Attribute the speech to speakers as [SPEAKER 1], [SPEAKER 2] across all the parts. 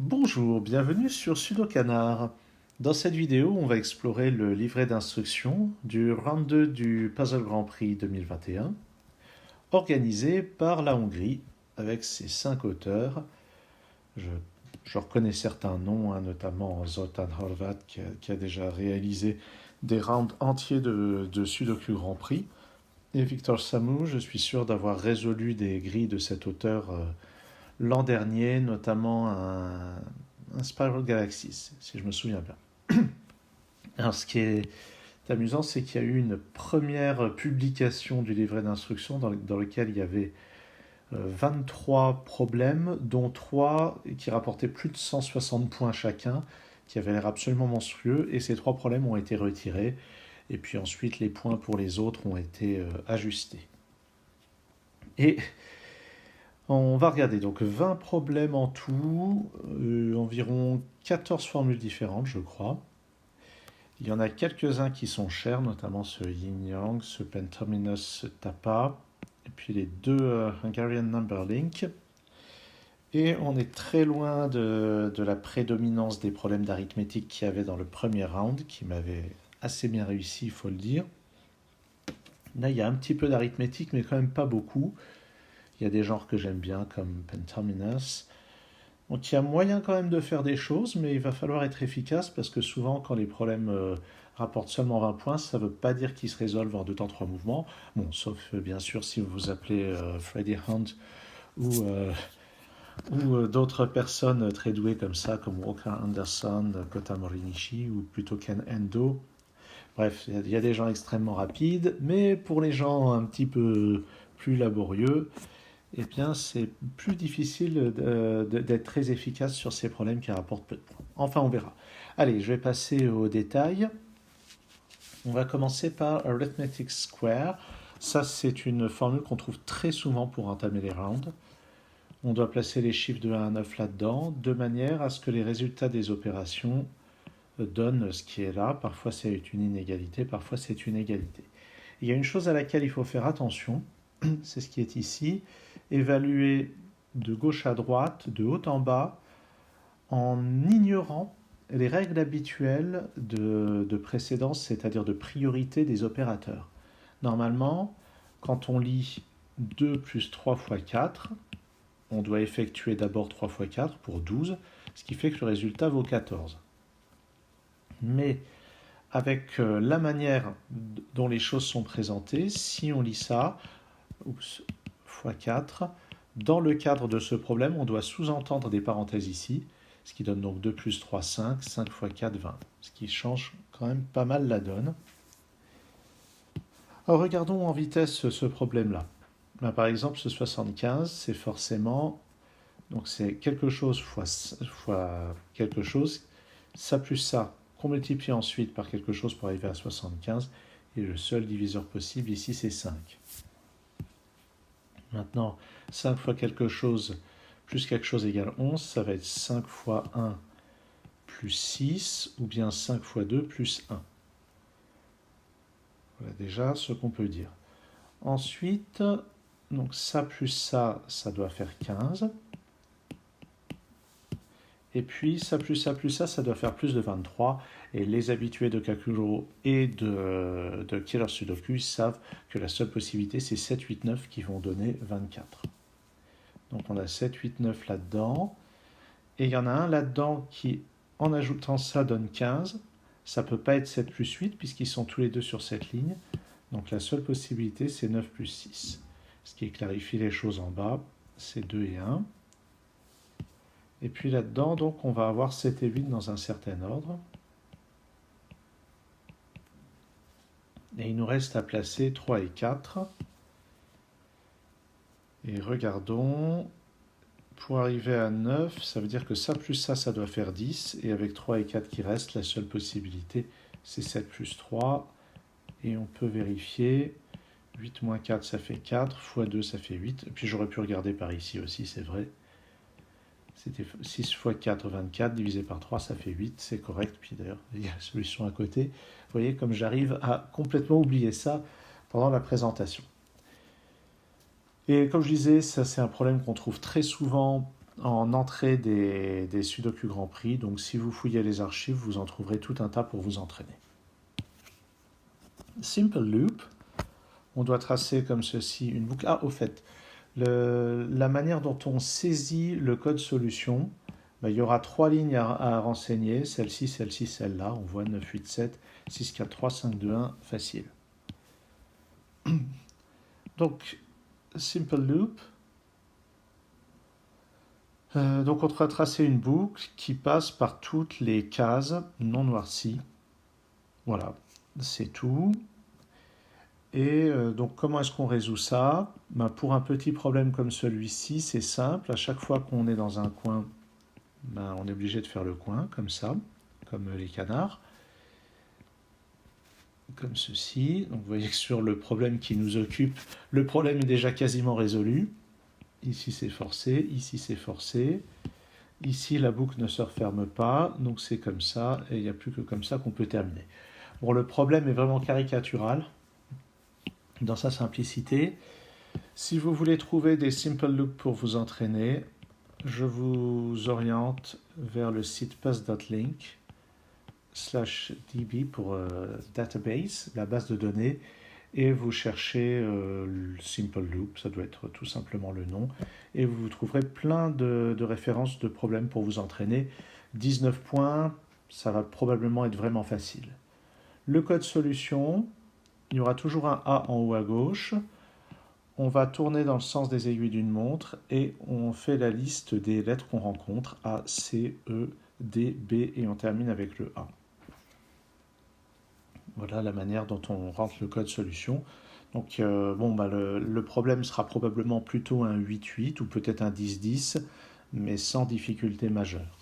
[SPEAKER 1] Bonjour, bienvenue sur Sudokanar. Dans cette vidéo, on va explorer le livret d'instructions du round 2 du Puzzle Grand Prix 2021, organisé par la Hongrie avec ses 5 auteurs. Je reconnais certains noms, notamment Zoltán Horváth qui a déjà réalisé des rounds entiers de Sudoku Grand Prix. Et Victor Samu, je suis sûr d'avoir résolu des grilles de cet auteur l'an dernier, notamment un Spiral Galaxies, si je me souviens bien. Alors, ce qui est amusant, c'est qu'il y a eu une première publication du livret d'instructions dans lequel il y avait 23 problèmes, dont 3 qui rapportaient plus de 160 points chacun, qui avaient l'air absolument monstrueux, et ces 3 problèmes ont été retirés, et puis ensuite les points pour les autres ont été ajustés. Et on va regarder donc 20 problèmes en tout, environ 14 formules différentes, je crois. Il y en a quelques-uns qui sont chers, notamment ce Yin Yang, ce Penterminus, ce Tapa, et puis les 2 Hungarian Number Link. Et on est très loin de la prédominance des problèmes d'arithmétique qu'il y avait dans le premier round, qui m'avait assez bien réussi, il faut le dire. Là, il y a un petit peu d'arithmétique, mais quand même pas beaucoup. Il y a des genres que j'aime bien, comme Penterminus. Donc il y a moyen quand même de faire des choses, mais il va falloir être efficace, parce que souvent, quand les problèmes rapportent seulement 20 points, ça ne veut pas dire qu'ils se résolvent en 2 temps 3 mouvements. Bon, sauf bien sûr si vous vous appelez Freddy Hunt ou d'autres personnes très douées comme ça, comme Walker Anderson, Kota Morinishi, ou plutôt Ken Endo. Bref, il y a des gens extrêmement rapides, mais pour les gens un petit peu plus laborieux, eh bien, c'est plus difficile d'être très efficace sur ces problèmes qui rapportent peu de points. Enfin, on verra. Allez, je vais passer aux détails. On va commencer par Arithmetic Square. Ça, c'est une formule qu'on trouve très souvent pour entamer les rounds. On doit placer les chiffres de 1 à 9 là-dedans, de manière à ce que les résultats des opérations donnent ce qui est là. Parfois, c'est une inégalité, parfois, c'est une égalité. Il y a une chose à laquelle il faut faire attention, c'est ce qui est ici, évaluer de gauche à droite, de haut en bas, en ignorant les règles habituelles de précédence, c'est-à-dire de priorité des opérateurs. Normalement, quand on lit 2 plus 3 fois 4, on doit effectuer d'abord 3 fois 4 pour 12, ce qui fait que le résultat vaut 14. Mais avec la manière dont les choses sont présentées, si on lit ça, fois 4, dans le cadre de ce problème, on doit sous-entendre des parenthèses ici, ce qui donne donc 2 plus 3, 5, 5 fois 4, 20, ce qui change quand même pas mal la donne. Alors regardons en vitesse ce problème-là. Là, par exemple, ce 75, c'est forcément, donc c'est quelque chose fois quelque chose, ça plus ça, qu'on multiplie ensuite par quelque chose pour arriver à 75, et le seul diviseur possible ici, c'est 5. Maintenant, 5 fois quelque chose plus quelque chose égale 11, ça va être 5 fois 1 plus 6, ou bien 5 fois 2 plus 1. Voilà déjà ce qu'on peut dire. Ensuite, donc ça plus ça, ça doit faire 15. Et puis ça plus ça plus ça doit faire plus de 23. Et les habitués de Kakuro et de Killer Sudoku savent que la seule possibilité, c'est 7, 8, 9 qui vont donner 24. Donc on a 7, 8, 9 là-dedans. Et il y en a un là-dedans qui, en ajoutant ça, donne 15. Ça ne peut pas être 7 plus 8, puisqu'ils sont tous les deux sur cette ligne. Donc la seule possibilité, c'est 9 plus 6. Ce qui clarifie les choses en bas, c'est 2 et 1. Et puis là-dedans, donc, on va avoir 7 et 8 dans un certain ordre. Et il nous reste à placer 3 et 4. Et regardons, pour arriver à 9, ça veut dire que ça plus ça doit faire 10. Et avec 3 et 4 qui restent, la seule possibilité, c'est 7 plus 3. Et on peut vérifier, 8 moins 4, ça fait 4, fois 2, ça fait 8. Et puis j'aurais pu regarder par ici aussi, c'est vrai. C'était 6 fois 4, 24, divisé par 3, ça fait 8, c'est correct. Puis d'ailleurs, il y a la solution à côté. Vous voyez comme j'arrive à complètement oublier ça pendant la présentation. Et comme je disais, ça c'est un problème qu'on trouve très souvent en entrée des Sudoku Grand Prix. Donc si vous fouillez les archives, vous en trouverez tout un tas pour vous entraîner. Simple Loop, on doit tracer comme ceci une boucle. Ah, au fait, la manière dont on saisit le code solution, il y aura 3 lignes à renseigner, celle-ci, celle-ci, celle-là. On voit 9, 8, 7, 6, 4, 3, 5, 2, 1, facile. Donc, Simple Loop. Donc on va tracer une boucle qui passe par toutes les cases non noircies. Voilà, c'est tout. Et donc comment est-ce qu'on résout ça? Pour un petit problème comme celui-ci, c'est simple. À chaque fois qu'on est dans un coin, on est obligé de faire le coin, comme ça, comme les canards. Comme ceci. Donc vous voyez que sur le problème qui nous occupe, le problème est déjà quasiment résolu. Ici c'est forcé, ici c'est forcé. Ici, la boucle ne se referme pas, donc c'est comme ça, et il n'y a plus que comme ça qu'on peut terminer. Bon, le problème est vraiment caricatural dans sa simplicité. Si vous voulez trouver des simple loops pour vous entraîner, je vous oriente vers le site pass.link/db pour database, la base de données, et vous cherchez Simple Loop, ça doit être tout simplement le nom, et vous trouverez plein de références de problèmes pour vous entraîner. 19 points, ça va probablement être vraiment facile. Le code solution, il y aura toujours un A en haut à gauche. On va tourner dans le sens des aiguilles d'une montre et on fait la liste des lettres qu'on rencontre, A, C, E, D, B, et on termine avec le A. Voilà la manière dont on rentre le code solution. Donc le problème sera probablement plutôt un 8-8 ou peut-être un 10-10, mais sans difficulté majeure.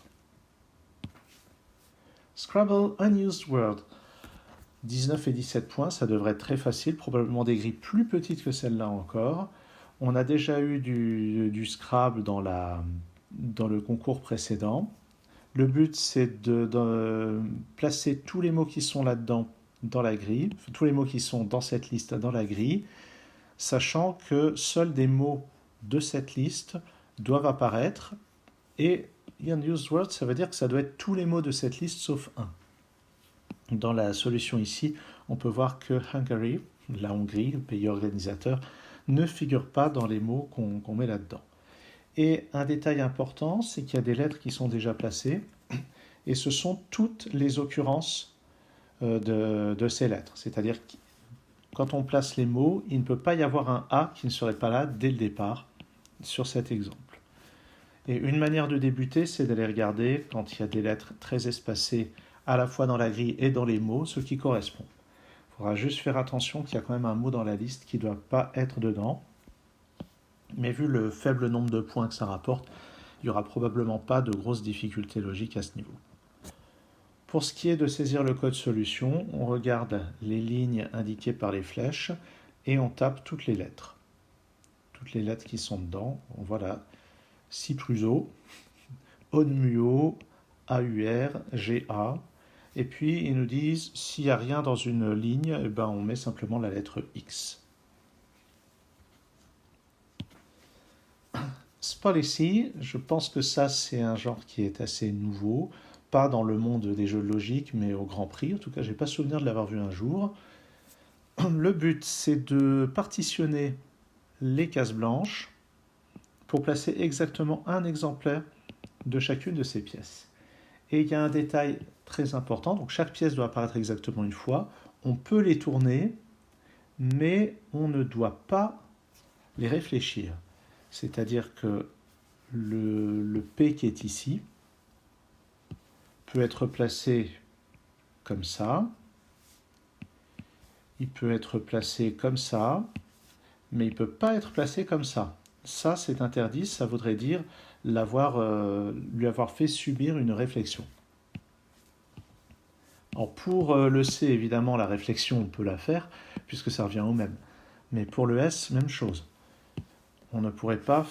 [SPEAKER 1] Scrabble Unused Word. 19 et 17 points, ça devrait être très facile, probablement des grilles plus petites que celle-là encore. On a déjà eu du Scrabble dans le concours précédent. Le but, c'est de placer tous les mots qui sont là-dedans dans la grille, tous les mots qui sont dans cette liste dans la grille, sachant que seuls des mots de cette liste doivent apparaître. Et unused word, ça veut dire que ça doit être tous les mots de cette liste sauf un. Dans la solution ici, on peut voir que Hungary, la Hongrie, le pays organisateur, ne figure pas dans les mots qu'on met là-dedans. Et un détail important, c'est qu'il y a des lettres qui sont déjà placées, et ce sont toutes les occurrences de ces lettres. C'est-à-dire que quand on place les mots, il ne peut pas y avoir un A qui ne serait pas là dès le départ sur cet exemple. Et une manière de débuter, c'est d'aller regarder quand il y a des lettres très espacées à la fois dans la grille et dans les mots, ce qui correspond. Il faudra juste faire attention qu'il y a quand même un mot dans la liste qui ne doit pas être dedans. Mais vu le faible nombre de points que ça rapporte, il n'y aura probablement pas de grosses difficultés logiques à ce niveau. Pour ce qui est de saisir le code solution, on regarde les lignes indiquées par les flèches et on tape toutes les lettres. Toutes les lettres qui sont dedans. Voilà, Cipruso, Onmuo, AUR, GA. Et puis ils nous disent s'il n'y a rien dans une ligne, on met simplement la lettre X. Spolicy, je pense que ça c'est un genre qui est assez nouveau, pas dans le monde des jeux de logique, mais au Grand Prix. En tout cas, j'ai pas souvenir de l'avoir vu un jour. Le but, c'est de partitionner les cases blanches pour placer exactement un exemplaire de chacune de ces pièces. Et il y a un détail très important, donc chaque pièce doit apparaître exactement une fois. On peut les tourner, mais on ne doit pas les réfléchir. C'est-à-dire que le P qui est ici peut être placé comme ça, il peut être placé comme ça, mais il ne peut pas être placé comme ça. Ça, c'est interdit, ça voudrait dire lui avoir fait subir une réflexion. Alors pour le C, évidemment, la réflexion, on peut la faire, puisque ça revient au même. Mais pour le S, même chose. On ne pourrait pas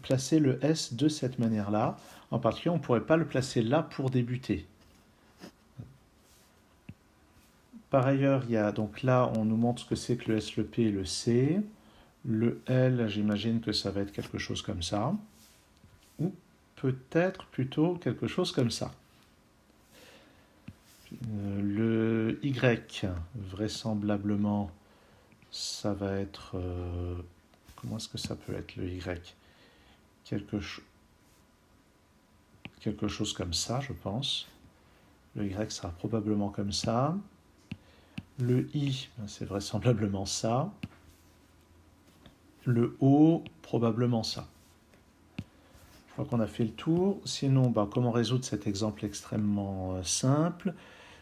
[SPEAKER 1] placer le S de cette manière-là. En particulier, on ne pourrait pas le placer là pour débuter. Par ailleurs, donc là, on nous montre ce que c'est que le S, le P et le C. Le L, j'imagine que ça va être quelque chose comme ça. Ou peut-être plutôt quelque chose comme ça. Le Y, vraisemblablement, ça va être... comment est-ce que ça peut être le Y? Quelque chose comme ça, je pense. Le Y sera probablement comme ça. Le I, c'est vraisemblablement ça. Le O, probablement ça. Je crois qu'on a fait le tour. Sinon, comment résoudre cet exemple extrêmement simple?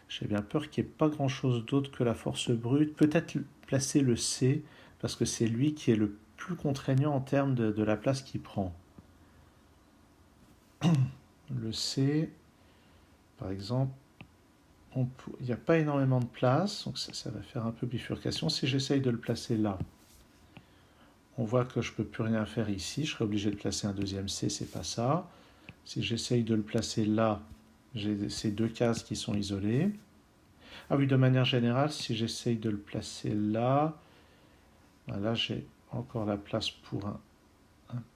[SPEAKER 1] J'ai bien peur qu'il n'y ait pas grand-chose d'autre que la force brute. Peut-être placer le C, parce que c'est lui qui est le plus contraignant en termes de la place qu'il prend. Le C, par exemple, il n'y a pas énormément de place, donc ça va faire un peu bifurcation. Si j'essaye de le placer là, on voit que je ne peux plus rien faire ici. Je serais obligé de placer un deuxième C, c'est pas ça. Si j'essaye de le placer là, j'ai ces deux cases qui sont isolées. Ah oui, de manière générale, si j'essaye de le placer là, là j'ai encore la place pour un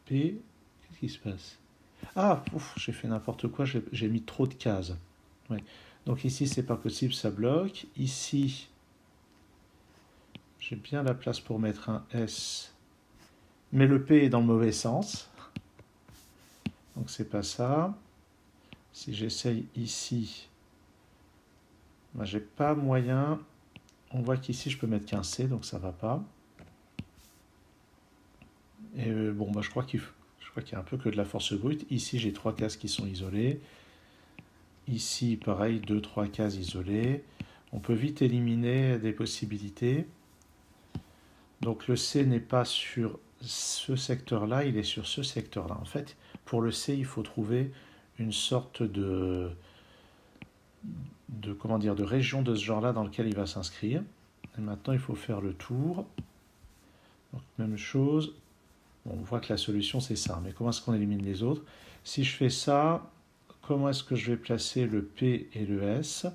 [SPEAKER 1] P. Qu'est-ce qui se passe? Ah, j'ai fait n'importe quoi, j'ai mis trop de cases. Ouais. Donc ici, c'est pas possible, ça bloque. Ici, j'ai bien la place pour mettre un S, mais le P est dans le mauvais sens. Donc c'est pas ça. Si j'essaye ici, j'ai pas moyen. On voit qu'ici, je peux mettre qu'un C, donc ça va pas. Et je crois qu'il y a un peu que de la force brute. Ici, j'ai trois cases qui sont isolées. Ici, pareil, 2-3 cases isolées. On peut vite éliminer des possibilités. Donc le C n'est pas sur ce secteur-là, il est sur ce secteur-là. En fait, pour le C, il faut trouver une sorte de région de ce genre-là dans lequel il va s'inscrire. Et maintenant, il faut faire le tour. Donc, même chose. On voit que la solution, c'est ça. Mais comment est-ce qu'on élimine les autres? Si je fais ça, comment est-ce que je vais placer le P et le S?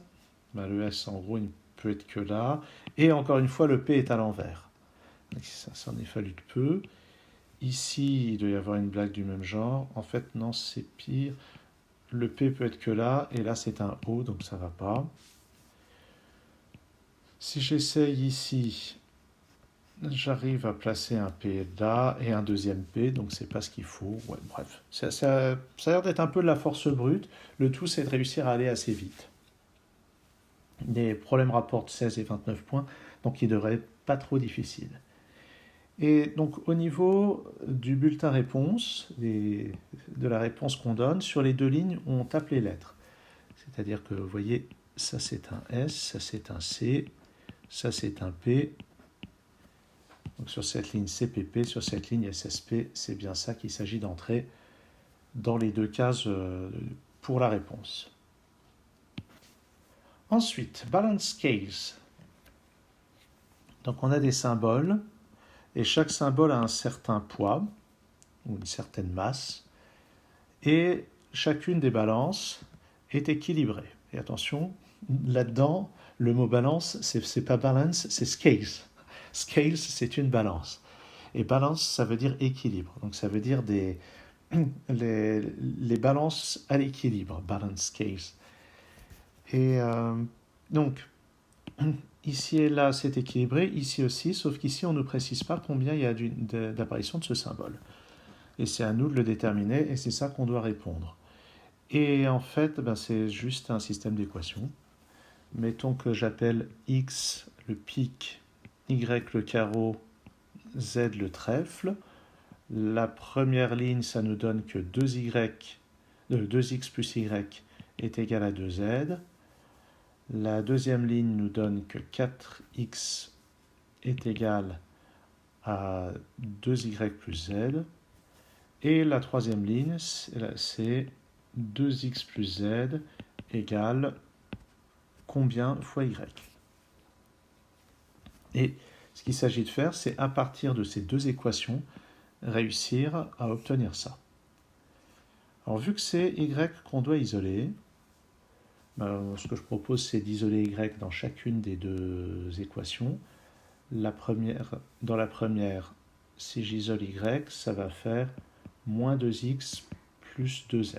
[SPEAKER 1] Le S, en gros, il ne peut être que là. Et encore une fois, le P est à l'envers. Ça en est fallu de peu. Ici, il doit y avoir une blague du même genre. En fait, non, c'est pire. Le P peut être que là, et là, c'est un O, donc ça ne va pas. Si j'essaye ici, j'arrive à placer un P là et un deuxième P, donc c'est pas ce qu'il faut. Ouais, bref, ça a l'air d'être un peu de la force brute. Le tout, c'est de réussir à aller assez vite. Les problèmes rapportent 16 et 29 points, donc il ne devrait pas trop difficile. Et donc au niveau du bulletin réponse, de la réponse qu'on donne, sur les deux lignes, on tape les lettres. C'est-à-dire que vous voyez, ça c'est un S, ça c'est un C, ça c'est un P. Donc sur cette ligne CPP, sur cette ligne SSP, c'est bien ça qu'il s'agit d'entrer dans les deux cases pour la réponse. Ensuite, balance scales. Donc on a des symboles, et chaque symbole a un certain poids, ou une certaine masse, et chacune des balances est équilibrée. Et attention, là-dedans, le mot balance, c'est pas balance, c'est scales. Scales, c'est une balance. Et balance, ça veut dire équilibre. Donc ça veut dire les balances à l'équilibre, balance scales. Et donc, ici et là, c'est équilibré, ici aussi, sauf qu'ici, on ne précise pas combien il y a d'apparition de ce symbole. Et c'est à nous de le déterminer, et c'est ça qu'on doit répondre. Et en fait, c'est juste un système d'équations. Mettons que j'appelle x le pic, y le carreau, z le trèfle. La première ligne, ça nous donne que 2x plus y est égal à 2z. La deuxième ligne nous donne que 4x est égal à 2y plus z. Et la troisième ligne, c'est 2x plus z égale combien fois y. Et ce qu'il s'agit de faire, c'est à partir de ces deux équations, réussir à obtenir ça. Alors vu que c'est y qu'on doit isoler, ce que je propose, c'est d'isoler y dans chacune des deux équations. Dans la première, si j'isole y, ça va faire moins 2x plus 2z.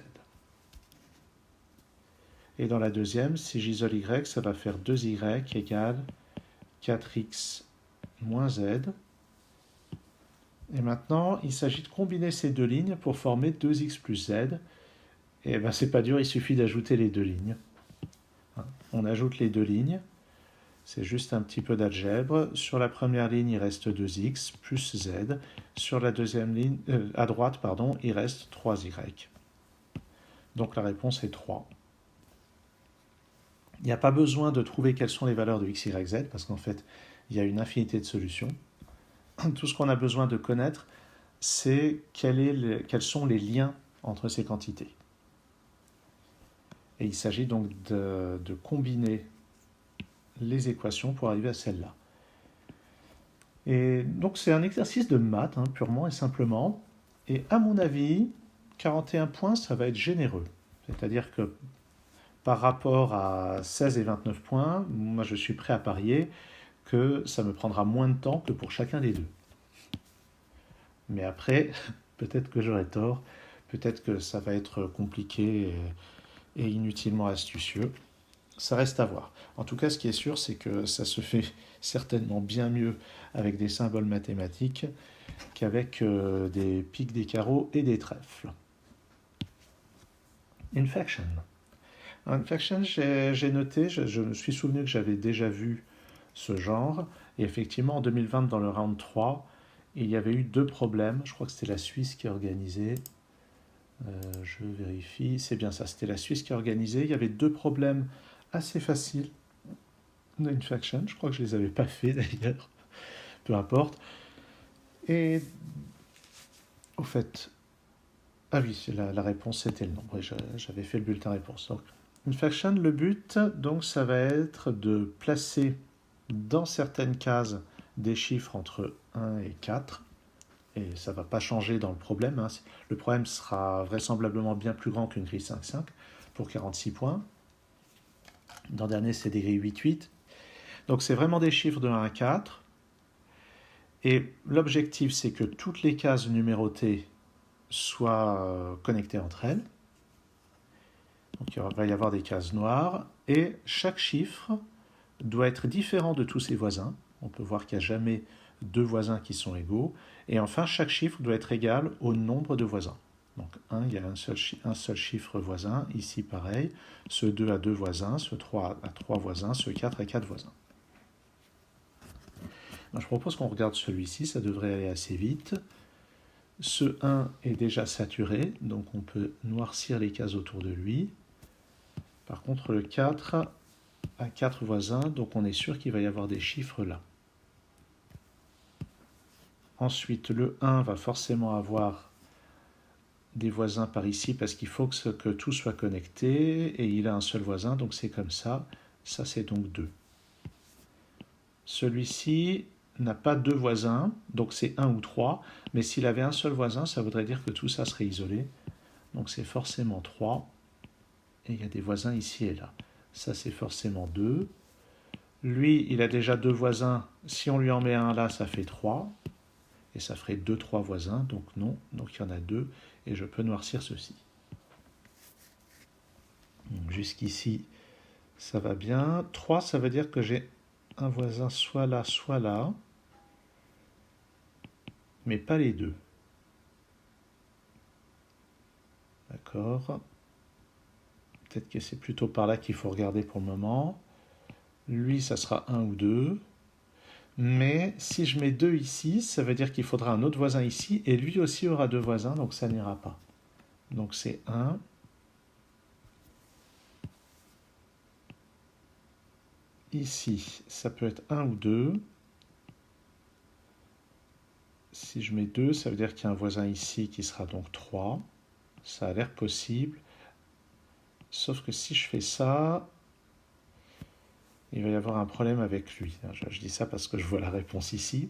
[SPEAKER 1] Et dans la deuxième, si j'isole y, ça va faire 2y égale 4x moins z. Et maintenant, il s'agit de combiner ces deux lignes pour former 2x plus z. Et ben c'est pas dur, il suffit d'ajouter les deux lignes. On ajoute les deux lignes. C'est juste un petit peu d'algèbre. Sur la première ligne, il reste 2x plus z. Sur la deuxième ligne, à droite, pardon, il reste 3y. Donc la réponse est 3. Il n'y a pas besoin de trouver quelles sont les valeurs de x, y, z, parce qu'en fait, il y a une infinité de solutions. Tout ce qu'on a besoin de connaître, c'est quels sont les liens entre ces quantités. Et il s'agit donc de combiner les équations pour arriver à celle-là. Et donc c'est un exercice de maths, purement et simplement. Et à mon avis, 41 points, ça va être généreux. C'est-à-dire que par rapport à 16 et 29 points, moi je suis prêt à parier que ça me prendra moins de temps que pour chacun des deux. Mais après, peut-être que j'aurai tort, peut-être que ça va être compliqué et inutilement astucieux. Ça reste à voir. En tout cas, ce qui est sûr, c'est que ça se fait certainement bien mieux avec des symboles mathématiques qu'avec des pics, des carreaux et des trèfles. Infection. Infection, j'ai noté, je me suis souvenu que j'avais déjà vu ce genre, et effectivement, en 2020, dans le round 3, il y avait eu 2 problèmes. Je crois que c'était la Suisse qui organisait. Je vérifie, c'est bien ça, c'était la Suisse qui organisait. Il y avait 2 problèmes assez faciles d'infection. Je crois que je ne les avais pas fait d'ailleurs. Peu importe. Et au fait, ah oui, la réponse c'était le nombre. J'avais fait le bulletin réponse. Donc, infection, le but, donc, ça va être de placer dans certaines cases des chiffres entre 1 et 4. Et ça ne va pas changer dans le problème. Le problème sera vraisemblablement bien plus grand qu'une grille 5-5 pour 46 points. Dans le dernier, c'est des grilles 8-8. Donc c'est vraiment des chiffres de 1 à 4. Et l'objectif, c'est que toutes les cases numérotées soient connectées entre elles. Donc il va y avoir des cases noires. Et chaque chiffre doit être différent de tous ses voisins. On peut voir qu'il n'y a jamais 2 voisins qui sont égaux. Et enfin, chaque chiffre doit être égal au nombre de voisins. Donc 1, il y a un seul chiffre voisin. Ici, pareil. Ce 2 a 2 voisins. Ce 3 a 3 voisins. Ce 4 a 4 voisins. Je propose qu'on regarde celui-ci. Ça devrait aller assez vite. Ce 1 est déjà saturé. Donc on peut noircir les cases autour de lui. Par contre, le 4 a 4 voisins. Donc on est sûr qu'il va y avoir des chiffres là. Ensuite, le 1 va forcément avoir des voisins par ici parce qu'il faut que tout soit connecté et il a un seul voisin, donc c'est comme ça. Ça, c'est donc 2. Celui-ci n'a pas 2 voisins, donc c'est 1 ou 3, mais s'il avait un seul voisin, ça voudrait dire que tout ça serait isolé. Donc c'est forcément 3, et il y a des voisins ici et là. Ça, c'est forcément 2. Lui, il a déjà 2 voisins. Si on lui en met un là, ça fait 3. Et ça ferait 2, 3 voisins, donc non, donc il y en a 2, et je peux noircir ceci. Jusqu'ici, ça va bien. 3, ça veut dire que j'ai un voisin soit là, mais pas les deux. D'accord. Peut-être que c'est plutôt par là qu'il faut regarder pour le moment. Lui, ça sera 1 ou 2. Mais si je mets 2 ici, ça veut dire qu'il faudra un autre voisin ici, et lui aussi aura 2 voisins, donc ça n'ira pas. Donc c'est 1. Ici, ça peut être 1 ou 2. Si je mets 2, ça veut dire qu'il y a un voisin ici qui sera donc 3. Ça a l'air possible. Sauf que si je fais ça, il va y avoir un problème avec lui. Je dis ça parce que je vois la réponse ici.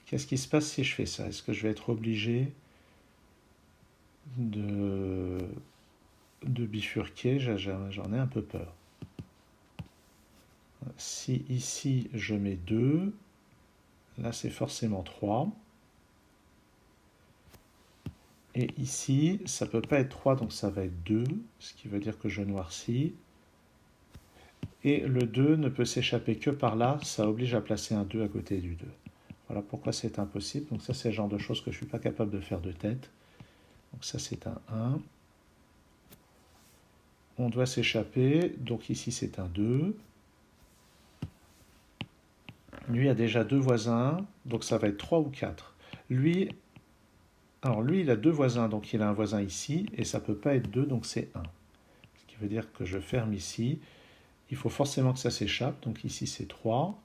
[SPEAKER 1] Qu'est-ce qui se passe si je fais ça? Est-ce que je vais être obligé de bifurquer? J'en ai un peu peur. Si ici je mets 2, là c'est forcément 3. Et ici, ça ne peut pas être 3, donc ça va être 2, ce qui veut dire que je noircis. Et le 2 ne peut s'échapper que par là, ça oblige à placer un 2 à côté du 2. Voilà pourquoi c'est impossible. Donc ça, c'est le genre de choses que je ne suis pas capable de faire de tête. Donc ça, c'est un 1. On doit s'échapper, donc ici c'est un 2. Lui a déjà 2 voisins, donc ça va être 3 ou 4. Alors lui, il a 2 voisins, donc il a un voisin ici, et ça ne peut pas être 2, donc c'est 1. Ce qui veut dire que je ferme ici. Il faut forcément que ça s'échappe, donc ici c'est 3.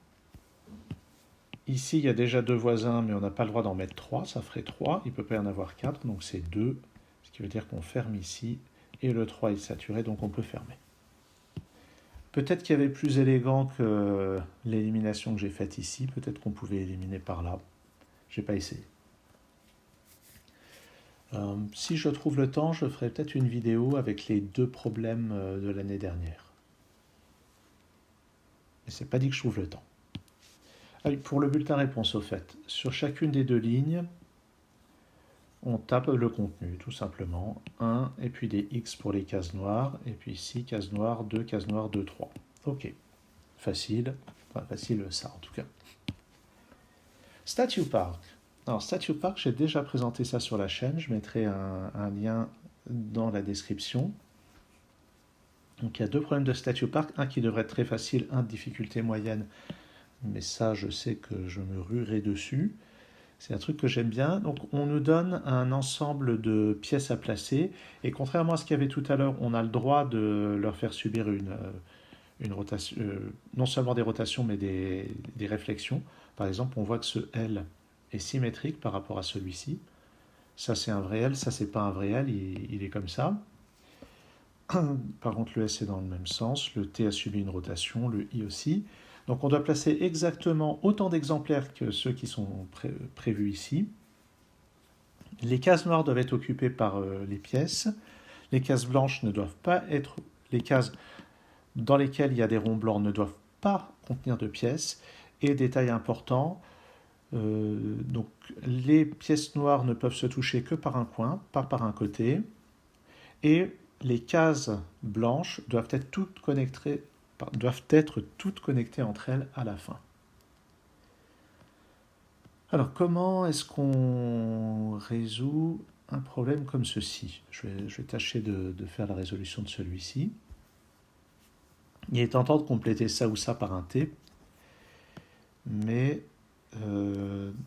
[SPEAKER 1] Ici, il y a déjà 2 voisins, mais on n'a pas le droit d'en mettre 3, ça ferait 3. Il ne peut pas y en avoir 4, donc c'est 2. Ce qui veut dire qu'on ferme ici, et le 3 est saturé, donc on peut fermer. Peut-être qu'il y avait plus élégant que l'élimination que j'ai faite ici. Peut-être qu'on pouvait éliminer par là. Je n'ai pas essayé. Si je trouve le temps, je ferai peut-être une vidéo avec les 2 problèmes de l'année dernière. Mais c'est pas dit que je trouve le temps. Pour le bulletin réponse, au fait, sur chacune des 2 lignes, on tape le contenu, tout simplement. 1, et puis des X pour les cases noires, et puis ici, case noire, 2, 3. Ok. Facile. Enfin, facile ça, en tout cas. Statue Park. Alors, Statue Park, j'ai déjà présenté ça sur la chaîne. Je mettrai un lien dans la description. Donc, il y a 2 problèmes de Statue Park. Un qui devrait être très facile, un de difficulté moyenne. Mais ça, je sais que je me ruerai dessus. C'est un truc que j'aime bien. Donc, on nous donne un ensemble de pièces à placer. Et contrairement à ce qu'il y avait tout à l'heure, on a le droit de leur faire subir une rotation, non seulement des rotations, mais des réflexions. Par exemple, on voit que ce L est symétrique par rapport à celui-ci. Ça, c'est un vrai L, ça, c'est pas un vrai L, il est comme ça. Par contre, le S est dans le même sens, le T a subi une rotation, le I aussi. Donc, on doit placer exactement autant d'exemplaires que ceux qui sont prévus ici. Les cases noires doivent être occupées par les pièces. Les cases blanches ne doivent pas être... Les cases dans lesquelles il y a des ronds blancs ne doivent pas contenir de pièces. Et détail important, donc les pièces noires ne peuvent se toucher que par un coin, pas par un côté. Et les cases blanches doivent être toutes connectées entre elles à la fin. Alors comment est-ce qu'on résout un problème comme ceci? Je vais tâcher de faire la résolution de celui-ci. Il est tentant de compléter ça ou ça par un T, mais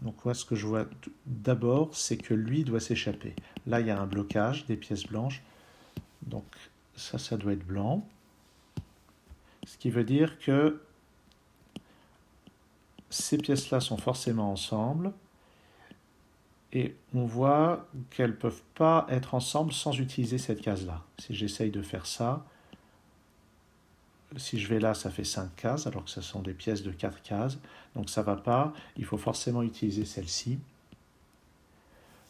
[SPEAKER 1] donc moi, ce que je vois d'abord, c'est que lui doit s'échapper. Là, il y a un blocage des pièces blanches, donc ça doit être blanc. Ce qui veut dire que ces pièces-là sont forcément ensemble, et on voit qu'elles ne peuvent pas être ensemble sans utiliser cette case-là. Si j'essaye de faire ça, si je vais là, ça fait 5 cases, alors que ce sont des pièces de 4 cases. Donc ça ne va pas, il faut forcément utiliser celle-ci.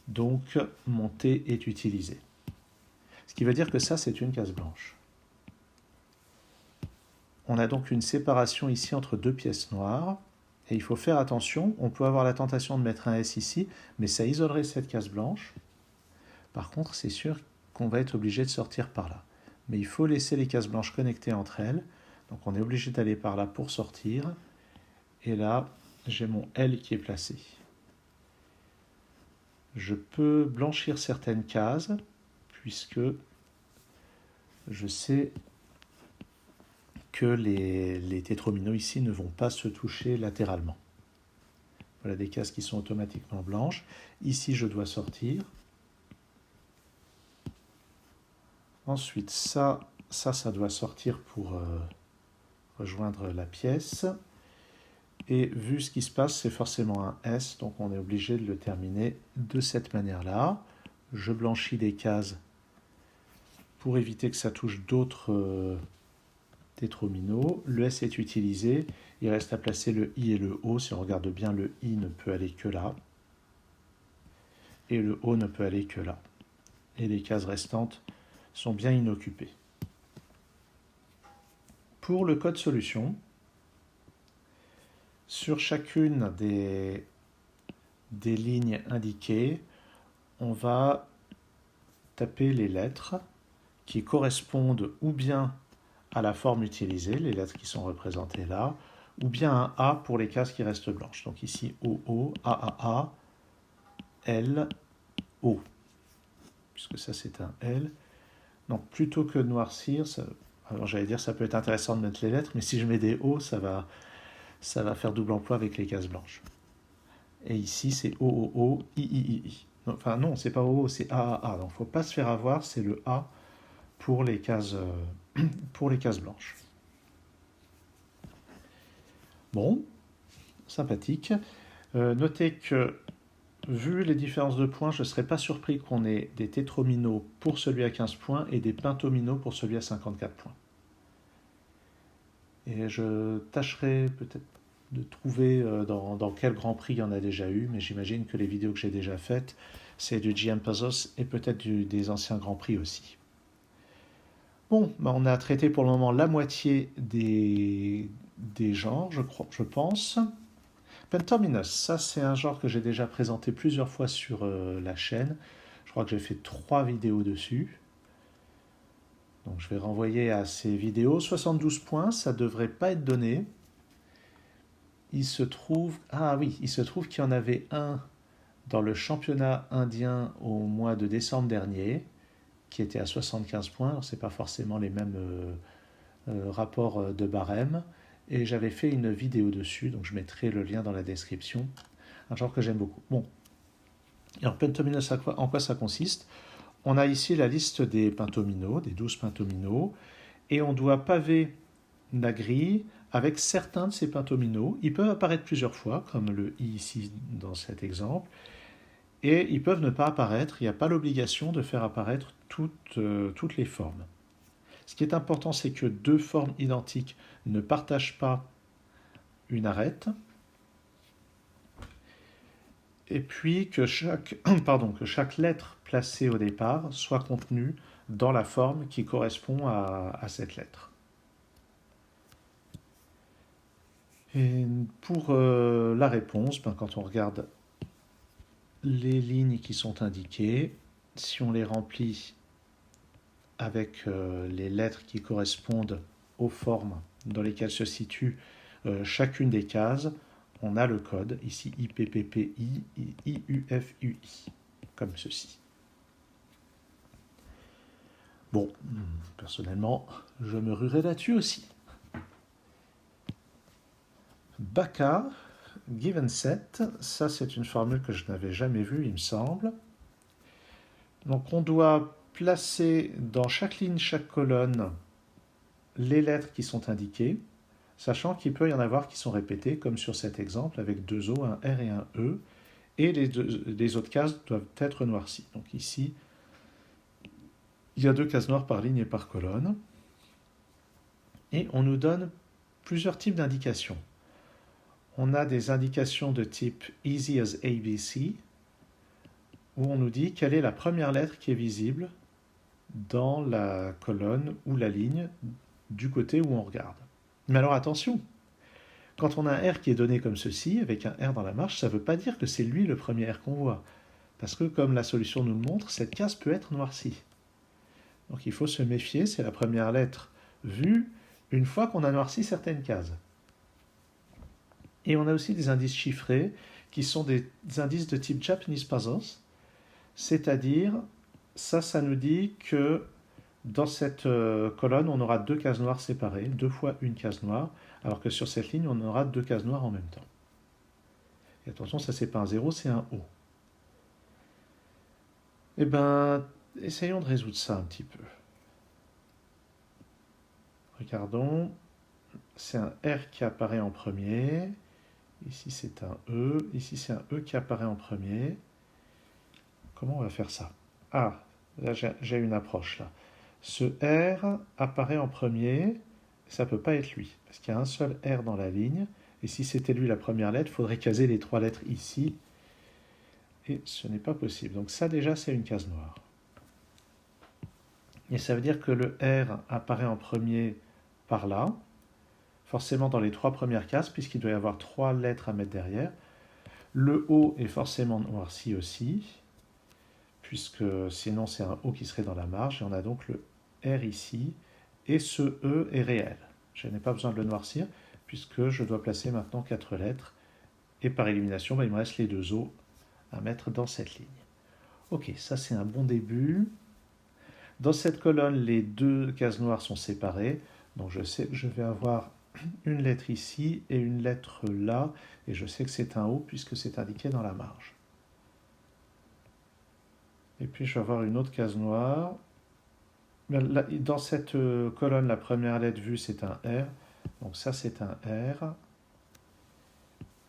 [SPEAKER 1] Donc mon T est utilisé. Ce qui veut dire que ça, c'est une case blanche. On a donc une séparation ici entre 2 pièces noires. Et il faut faire attention, on peut avoir la tentation de mettre un S ici, mais ça isolerait cette case blanche. Par contre, c'est sûr qu'on va être obligé de sortir par là. Mais il faut laisser les cases blanches connectées entre elles. Donc on est obligé d'aller par là pour sortir. Et là, j'ai mon L qui est placé. Je peux blanchir certaines cases, puisque je sais que les tétrominos ici ne vont pas se toucher latéralement. Voilà des cases qui sont automatiquement blanches. Ici, je dois sortir. Ensuite, ça doit sortir pour rejoindre la pièce. Et vu ce qui se passe, c'est forcément un S, donc on est obligé de le terminer de cette manière-là. Je blanchis des cases pour éviter que ça touche d'autres tétrominos. Le S est utilisé, il reste à placer le I et le O. Si on regarde bien, le I ne peut aller que là. Et le O ne peut aller que là. Et les cases restantes sont bien inoccupées. Pour le code solution, Sur chacune des lignes indiquées, on va taper les lettres qui correspondent ou bien à la forme utilisée, les lettres qui sont représentées là, ou bien un A pour les cases qui restent blanches. Donc ici OO, AAA, L, O, puisque ça c'est un L. Donc plutôt que de noircir, alors j'allais dire ça peut être intéressant de mettre les lettres, mais si je mets des O, ça va faire double emploi avec les cases blanches. Et ici c'est OOO, III. Enfin non, c'est pas OO, c'est AAA. Donc il ne faut pas se faire avoir, c'est le A pour les cases blanches. Bon, sympathique. Notez que, vu les différences de points, je ne serais pas surpris qu'on ait des tétrominos pour celui à 15 points et des pentominos pour celui à 54 points. Et je tâcherai peut-être de trouver dans quel Grand Prix il y en a déjà eu, mais j'imagine que les vidéos que j'ai déjà faites, c'est du GM Puzzles et peut-être des anciens Grands Prix aussi. Bon, on a traité pour le moment la moitié des genres, je pense. Pentominos, ça c'est un genre que j'ai déjà présenté plusieurs fois sur la chaîne. Je crois que j'ai fait 3 vidéos dessus. Donc je vais renvoyer à ces vidéos. 72 points, ça ne devrait pas être donné. Il se trouve qu'il y en avait un dans le championnat indien au mois de décembre dernier, qui était à 75 points. Ce n'est pas forcément les mêmes rapports de barème. Et j'avais fait une vidéo dessus, donc je mettrai le lien dans la description. Un genre que j'aime beaucoup. Bon. Alors, pentominos, en quoi ça consiste? On a ici la liste des pentominos, des 12 pentominos, et on doit paver la grille avec certains de ces pentominos. Ils peuvent apparaître plusieurs fois, comme le I ici dans cet exemple, et ils peuvent ne pas apparaître. Il n'y a pas l'obligation de faire apparaître toutes les formes. Ce qui est important, c'est que 2 formes identiques ne partagent pas une arête, et puis que chaque lettre placée au départ soit contenue dans la forme qui correspond à cette lettre. Et pour la réponse, quand on regarde les lignes qui sont indiquées, si on les remplit avec les lettres qui correspondent aux formes dans lesquelles se situe chacune des cases, on a le code, ici IPPPI, IUFUI, comme ceci. Bon, personnellement, je me ruerai là-dessus aussi. Baka, given set, ça c'est une formule que je n'avais jamais vue, il me semble. Donc on doit placer dans chaque ligne, chaque colonne, les lettres qui sont indiquées, sachant qu'il peut y en avoir qui sont répétées, comme sur cet exemple, avec 2 O, un R et un E, et les autres cases doivent être noircies. Donc ici, il y a 2 cases noires par ligne et par colonne. Et on nous donne plusieurs types d'indications. On a des indications de type Easy as ABC, où on nous dit quelle est la première lettre qui est visible dans la colonne ou la ligne du côté où on regarde. Mais alors attention, quand on a un R qui est donné comme ceci, avec un R dans la marge, ça ne veut pas dire que c'est lui le premier R qu'on voit. Parce que comme la solution nous le montre, cette case peut être noircie. Donc il faut se méfier, c'est la première lettre vue une fois qu'on a noirci certaines cases. Et on a aussi des indices chiffrés qui sont des indices de type Japanese Puzzles, c'est-à-dire, ça nous dit que dans cette colonne, on aura 2 cases noires séparées, 2 fois une case noire, alors que sur cette ligne, on aura 2 cases noires en même temps. Et attention, ça c'est pas un 0, c'est un O. Eh bien, essayons de résoudre ça un petit peu. Regardons, c'est un R qui apparaît en premier, ici c'est un E, ici c'est un E qui apparaît en premier. Comment on va faire ça? Ah, là j'ai une approche là. Ce R apparaît en premier, ça ne peut pas être lui, parce qu'il y a un seul R dans la ligne, et si c'était lui la première lettre, il faudrait caser les 3 lettres ici, et ce n'est pas possible. Donc ça déjà c'est une case noire. Et ça veut dire que le R apparaît en premier par là, forcément dans les 3 premières cases, puisqu'il doit y avoir 3 lettres à mettre derrière. Le O est forcément noirci aussi, puisque sinon c'est un O qui serait dans la marge, et on a donc le R ici, et ce E est réel. Je n'ai pas besoin de le noircir, puisque je dois placer maintenant 4 lettres, et par élimination, il me reste les 2 O à mettre dans cette ligne. Ok, ça c'est un bon début. Dans cette colonne, les 2 cases noires sont séparées, donc je sais que je vais avoir une lettre ici et une lettre là, et je sais que c'est un O puisque c'est indiqué dans la marge. Et puis je vais avoir une autre case noire. Dans cette colonne, la première lettre vue, c'est un R, donc ça c'est un R,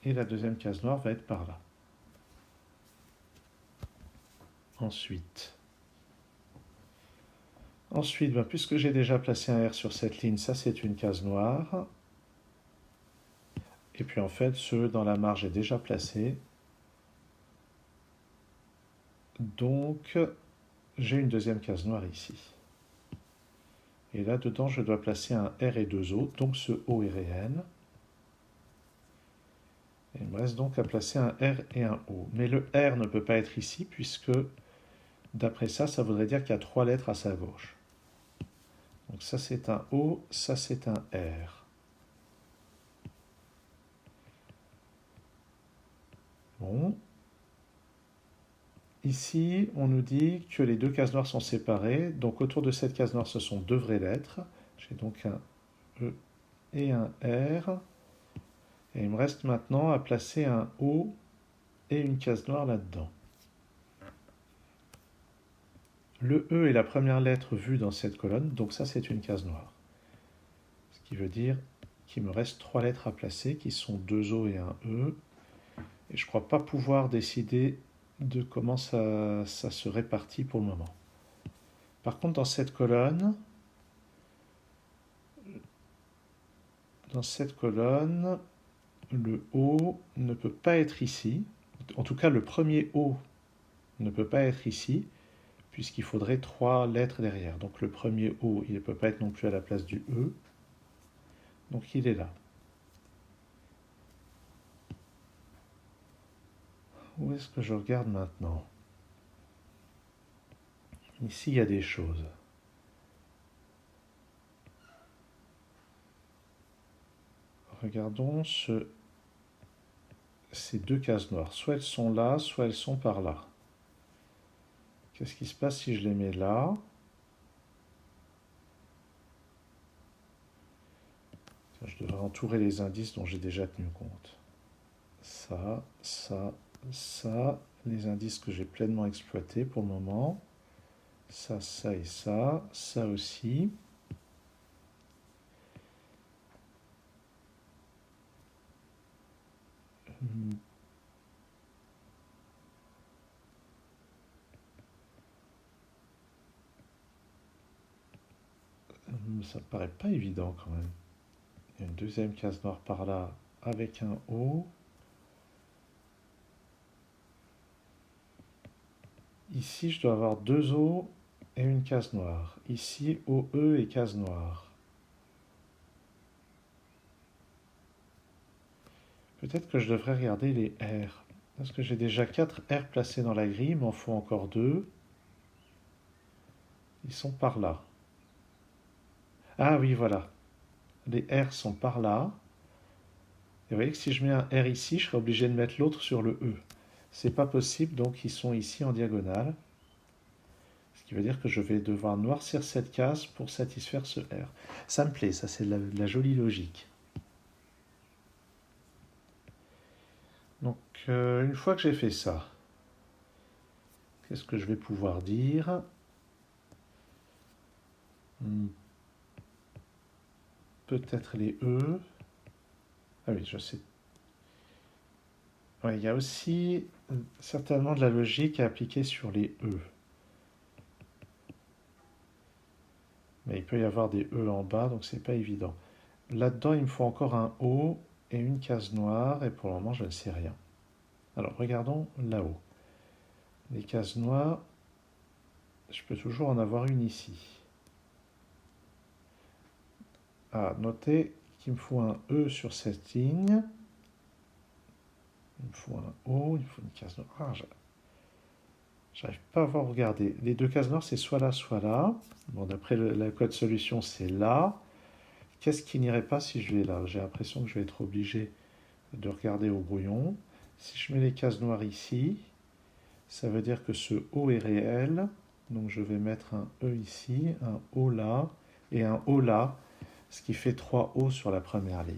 [SPEAKER 1] et la deuxième case noire va être par là. Ensuite, puisque j'ai déjà placé un R sur cette ligne, ça c'est une case noire. Et puis en fait, ce dans la marge est déjà placé. Donc, j'ai une deuxième case noire ici. Et là, dedans, je dois placer un R et 2 O, donc ce O est réel. Et il me reste donc à placer un R et un O. Mais le R ne peut pas être ici, puisque, d'après ça, ça voudrait dire qu'il y a 3 lettres à sa gauche. Donc ça, c'est un O, ça, c'est un R. Bon. Ici, on nous dit que les 2 cases noires sont séparées. Donc autour de cette case noire, ce sont 2 vraies lettres. J'ai donc un E et un R. Et il me reste maintenant à placer un O et une case noire là-dedans. Le E est la première lettre vue dans cette colonne, donc ça c'est une case noire. Ce qui veut dire qu'il me reste 3 lettres à placer, qui sont 2 O et un E. Et je ne crois pas pouvoir décider de comment ça se répartit pour le moment. Par contre, dans cette colonne, le O ne peut pas être ici. En tout cas, le premier O ne peut pas être ici, puisqu'il faudrait 3 lettres derrière. Donc le premier O, il ne peut pas être non plus à la place du E. Donc il est là. Où est-ce que je regarde maintenant? Ici, il y a des choses. Regardons ces 2 cases noires. Soit elles sont là, soit elles sont par là. Qu'est-ce qui se passe si je les mets là? Je devrais entourer les indices dont j'ai déjà tenu compte. Ça, ça, ça, les indices que j'ai pleinement exploités pour le moment. Ça, ça et ça aussi. Ça me paraît pas évident quand même. Il y a une deuxième case noire par là avec un O. Ici, je dois avoir 2 O et une case noire. Ici, OE et case noire. Peut-être que je devrais regarder les R. Parce que j'ai déjà 4 R placés dans la grille, il m'en faut encore 2. Ils sont par là. Ah oui, voilà. Les R sont par là. Et vous voyez que si je mets un R ici, je serai obligé de mettre l'autre sur le E. C'est pas possible, donc ils sont ici en diagonale. Ce qui veut dire que je vais devoir noircir cette case pour satisfaire ce R. Ça me plaît, ça c'est de la jolie logique. Donc une fois que j'ai fait ça, qu'est-ce que je vais pouvoir dire? Peut-être les E. Ah oui, je sais. Ouais, il y a aussi certainement de la logique à appliquer sur les E. Mais il peut y avoir des E en bas, donc c'est pas évident. Là-dedans, il me faut encore un O et une case noire, et pour le moment, je ne sais rien. Alors, regardons là-haut. Les cases noires, je peux toujours en avoir une ici. Ah, notez il me faut un E sur cette ligne. Il me faut un O, il me faut une case noire. Ah, j'arrive pas à voir, regardez. Les deux cases noires, c'est soit là, soit là. Bon, d'après la code solution, c'est là. Qu'est-ce qui n'irait pas si je vais là? J'ai l'impression que je vais être obligé de regarder au brouillon. Si je mets les cases noires ici, ça veut dire que ce O est réel. Donc je vais mettre un E ici, un O là et un O là, ce qui fait 3 O sur la première ligne.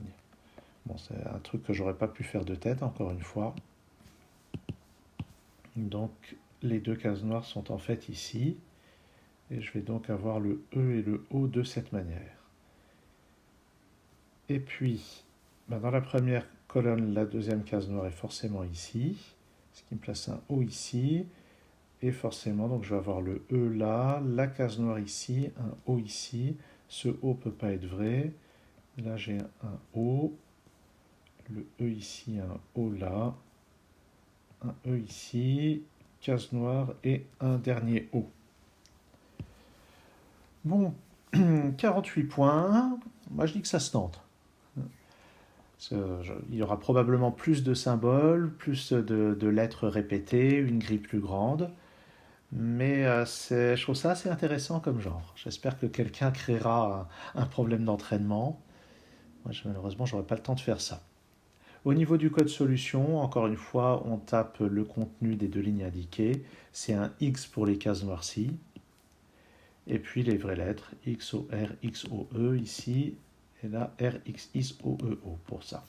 [SPEAKER 1] Bon, c'est un truc que j'aurais pas pu faire de tête, encore une fois. Donc les deux cases noires sont en fait ici. Et je vais donc avoir le E et le O de cette manière. Et puis, dans la première colonne, la deuxième case noire est forcément ici, ce qui me place un O ici, et forcément, donc je vais avoir le E là, la case noire ici, un O ici, ce O ne peut pas être vrai, là j'ai un O, le E ici, un O là, un E ici, case noire et un dernier O. Bon, 48 points, moi je dis que ça se tente. Il y aura probablement plus de symboles, plus de lettres répétées, une grille plus grande. Mais je trouve ça assez intéressant comme genre. J'espère que quelqu'un créera un problème d'entraînement. Moi, malheureusement, j'aurai pas le temps de faire ça. Au niveau du code solution, encore une fois, on tape le contenu des deux lignes indiquées. C'est un X pour les cases noircies. Et puis les vraies lettres, XOR, XOE ici. Et là, RXXOEO pour ça.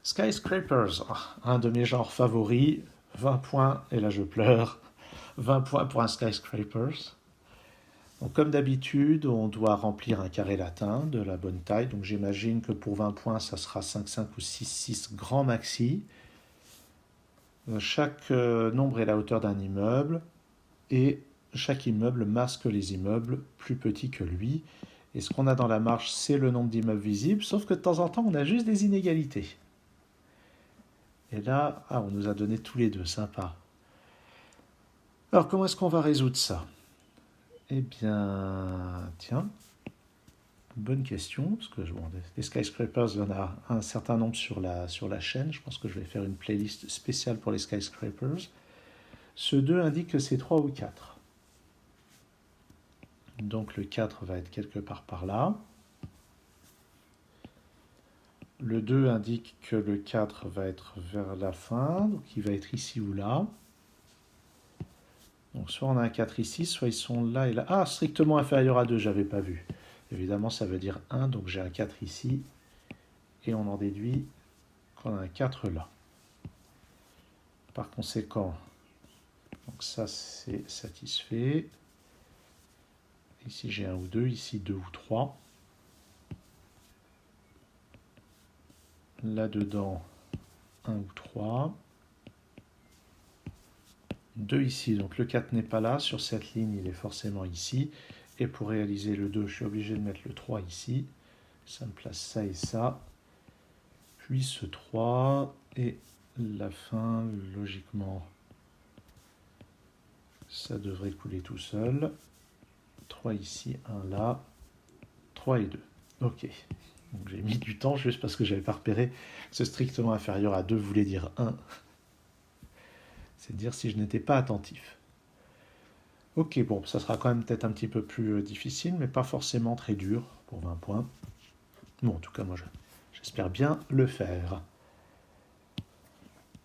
[SPEAKER 1] Skyscrapers, un de mes genres favoris. 20 points, et là je pleure. 20 points pour un Skyscrapers. Donc, comme d'habitude, on doit remplir un carré latin de la bonne taille. Donc j'imagine que pour 20 points, ça sera 5, 5 ou 6, 6 grand maxi. Chaque nombre est la hauteur d'un immeuble. Et chaque immeuble masque les immeubles plus petits que lui. Et ce qu'on a dans la marge, c'est le nombre d'immeubles visibles. Sauf que de temps en temps, on a juste des inégalités. Et là, on nous a donné tous les deux, sympa. Alors, comment est-ce qu'on va résoudre ça? Eh bien, tiens, bonne question, parce que des skyscrapers, il y en a un certain nombre sur la chaîne. Je pense que je vais faire une playlist spéciale pour les skyscrapers. Ce 2 indique que c'est 3 ou 4. Donc le 4 va être quelque part par là. Le 2 indique que le 4 va être vers la fin, donc il va être ici ou là. Donc soit on a un 4 ici, soit ils sont là et là. Ah, strictement inférieur à 2, j'avais pas vu. Évidemment, ça veut dire 1, donc j'ai un 4 ici. Et on en déduit qu'on a un 4 là. Par conséquent, donc ça c'est satisfait. Ici j'ai 1 ou 2, ici 2 ou 3. Là-dedans, 1 ou 3. 2 ici, donc le 4 n'est pas là. Sur cette ligne, il est forcément ici. Et pour réaliser le 2, je suis obligé de mettre le 3 ici. Ça me place ça et ça. Puis ce 3 et la fin, logiquement, ça devrait couler tout seul. 3 ici, 1 là, 3 et 2. Ok. Donc j'ai mis du temps juste parce que je n'avais pas repéré que ce strictement inférieur à 2 voulait dire 1. C'est dire si je n'étais pas attentif. Ok, bon, ça sera quand même peut-être un petit peu plus difficile, mais pas forcément très dur pour 20 points. Bon, en tout cas, moi, j'espère bien le faire.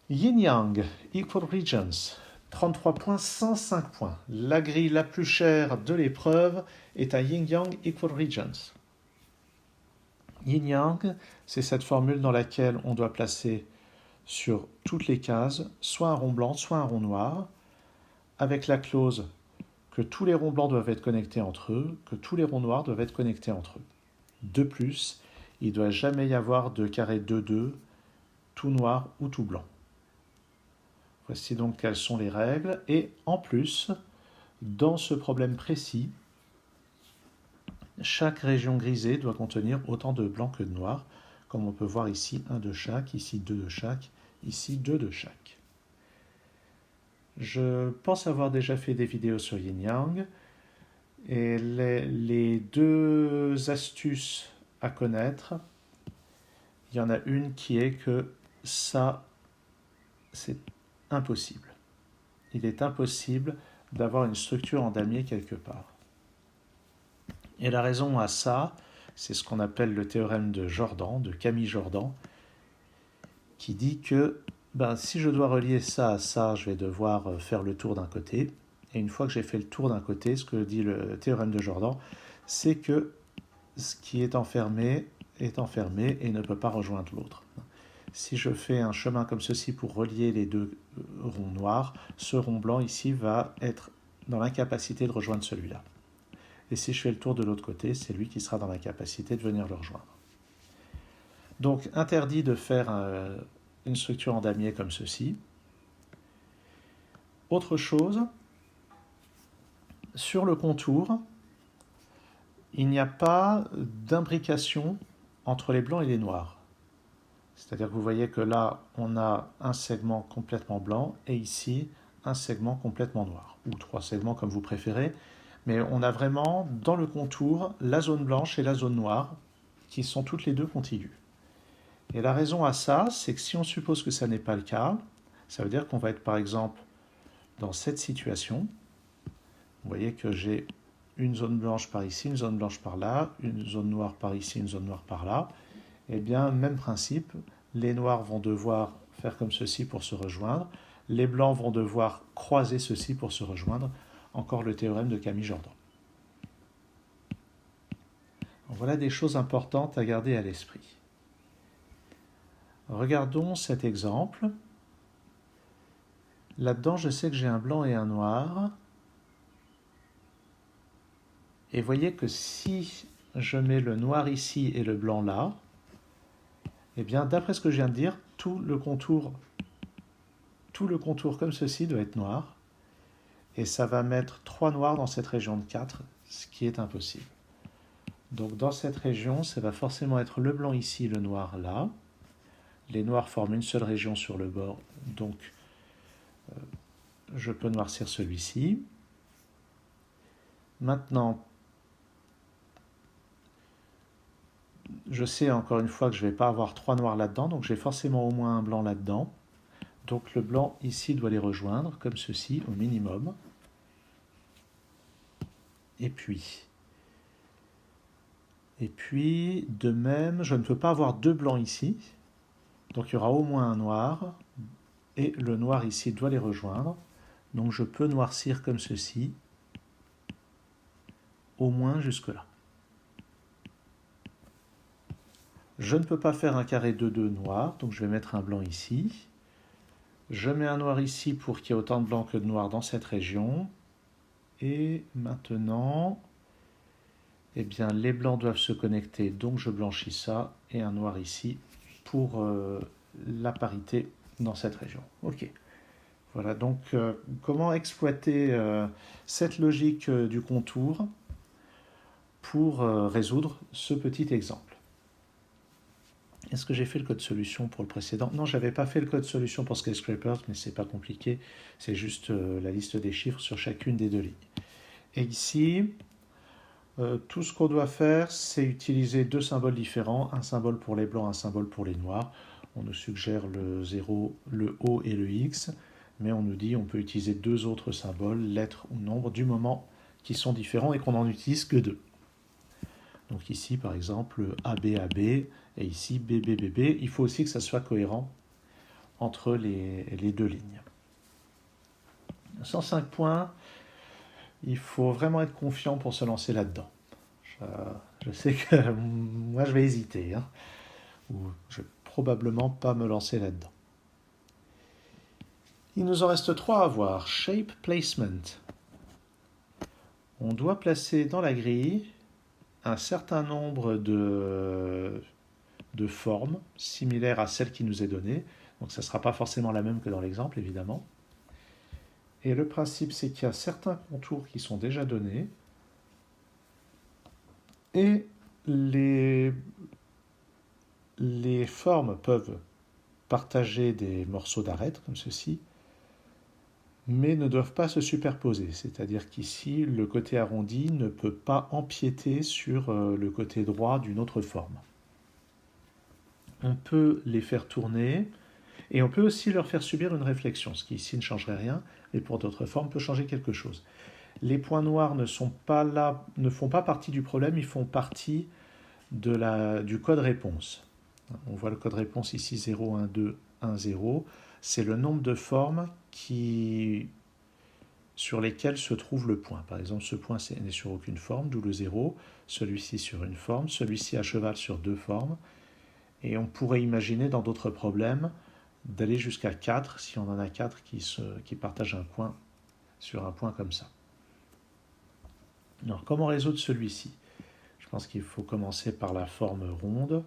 [SPEAKER 1] Yin-Yang, Equal Regions, 33 points, 105 points. La grille la plus chère de l'épreuve est à Yin-Yang Equal Regions. Yin-Yang, c'est cette formule dans laquelle on doit placer sur toutes les cases soit un rond blanc, soit un rond noir, avec la clause que tous les ronds blancs doivent être connectés entre eux, que tous les ronds noirs doivent être connectés entre eux. De plus, il ne doit jamais y avoir de carré 2-2, tout noir ou tout blanc. Voici donc quelles sont les règles. Et en plus, dans ce problème précis, chaque région grisée doit contenir autant de blanc que de noir, comme on peut voir ici, 1 de chaque, ici 2 de chaque, ici 2 de chaque. Je pense avoir déjà fait des vidéos sur Yin-Yang. Et les deux astuces à connaître, il y en a une qui est que ça, c'est impossible. Il est impossible d'avoir une structure en damier quelque part. Et la raison à ça, c'est ce qu'on appelle le théorème de Jordan, de Camille Jordan, qui dit que si je dois relier ça à ça, je vais devoir faire le tour d'un côté. Et une fois que j'ai fait le tour d'un côté, ce que dit le théorème de Jordan, c'est que ce qui est enfermé et ne peut pas rejoindre l'autre. Si je fais un chemin comme ceci pour relier les deux ronds noirs, ce rond blanc ici va être dans l'incapacité de rejoindre celui-là. Et si je fais le tour de l'autre côté, c'est lui qui sera dans l'incapacité de venir le rejoindre. Donc, interdit de faire une structure en damier comme ceci. Autre chose, sur le contour, il n'y a pas d'imbrication entre les blancs et les noirs. C'est-à-dire que vous voyez que là, on a un segment complètement blanc et ici, un segment complètement noir, ou trois segments comme vous préférez. Mais on a vraiment, dans le contour, la zone blanche et la zone noire, qui sont toutes les deux contiguës. Et la raison à ça, c'est que si on suppose que ça n'est pas le cas, ça veut dire qu'on va être par exemple dans cette situation. Vous voyez que j'ai une zone blanche par ici, une zone blanche par là, une zone noire par ici, une zone noire par là. Eh bien, même principe, les noirs vont devoir faire comme ceci pour se rejoindre, les blancs vont devoir croiser ceci pour se rejoindre. Encore le théorème de Camille Jordan. Voilà des choses importantes à garder à l'esprit. Regardons cet exemple. Là-dedans, je sais que j'ai un blanc et un noir. Et voyez que si je mets le noir ici et le blanc là, eh bien, d'après ce que je viens de dire, tout le contour comme ceci doit être noir. Et ça va mettre 3 noirs dans cette région de 4, ce qui est impossible. Donc dans cette région, ça va forcément être le blanc ici, le noir là. Les noirs forment une seule région sur le bord, donc je peux noircir celui-ci. Maintenant, je sais encore une fois que je ne vais pas avoir 3 noirs là-dedans, donc j'ai forcément au moins un blanc là-dedans. Donc le blanc ici doit les rejoindre, comme ceci, au minimum. Et puis, de même, je ne peux pas avoir 2 blancs ici. Donc il y aura au moins un noir, et le noir ici doit les rejoindre. Donc je peux noircir comme ceci, au moins jusque-là. Je ne peux pas faire un carré de 2 noirs, donc je vais mettre un blanc ici. Je mets un noir ici pour qu'il y ait autant de blanc que de noir dans cette région. Et maintenant, eh bien, les blancs doivent se connecter, donc je blanchis ça, et un noir ici pour la parité dans cette région. Ok. Voilà, donc comment exploiter cette logique du contour pour résoudre ce petit exemple. Est-ce que j'ai fait le code solution pour le précédent? Non, je n'avais pas fait le code solution pour Skyscrapers, mais ce n'est pas compliqué. C'est juste la liste des chiffres sur chacune des deux lignes. Et ici, tout ce qu'on doit faire, c'est utiliser deux symboles différents, un symbole pour les blancs, un symbole pour les noirs. On nous suggère le 0, le O et le X, mais on nous dit qu'on peut utiliser deux autres symboles, lettres ou nombres, du moment qui sont différents et qu'on n'en utilise que deux. Donc ici, par exemple, AB, AB, et ici BB, BB. Il faut aussi que ça soit cohérent entre les deux lignes. 105 points, il faut vraiment être confiant pour se lancer là-dedans. Je sais que moi, je vais hésiter, hein, ou je ne vais probablement pas me lancer là-dedans. Il nous en reste 3 à voir. Shape Placement. On doit placer dans la grille un certain nombre de formes similaires à celle qui nous est donnée. Donc ça ne sera pas forcément la même que dans l'exemple, évidemment. Et le principe, c'est qu'il y a certains contours qui sont déjà donnés. Et les formes peuvent partager des morceaux d'arêtes, comme ceci. mais ne doivent pas se superposer. C'est-à-dire qu'ici, le côté arrondi ne peut pas empiéter sur le côté droit d'une autre forme. On peut les faire tourner, et on peut aussi leur faire subir une réflexion, ce qui ici ne changerait rien, mais pour d'autres formes peut changer quelque chose. Les points noirs ne sont pas là, ne font pas partie du problème, ils font partie du code réponse. On voit le code réponse ici 0, 1, 2, 1, 0. C'est le nombre de formes sur lesquelles se trouve le point. Par exemple, ce point n'est sur aucune forme, d'où le 0. Celui-ci sur une forme, celui-ci à cheval sur deux formes. Et on pourrait imaginer dans d'autres problèmes d'aller jusqu'à 4, si on en a 4 qui partagent un coin sur un point comme ça. Alors, comment résoudre celui-ci? Je pense qu'il faut commencer par la forme ronde.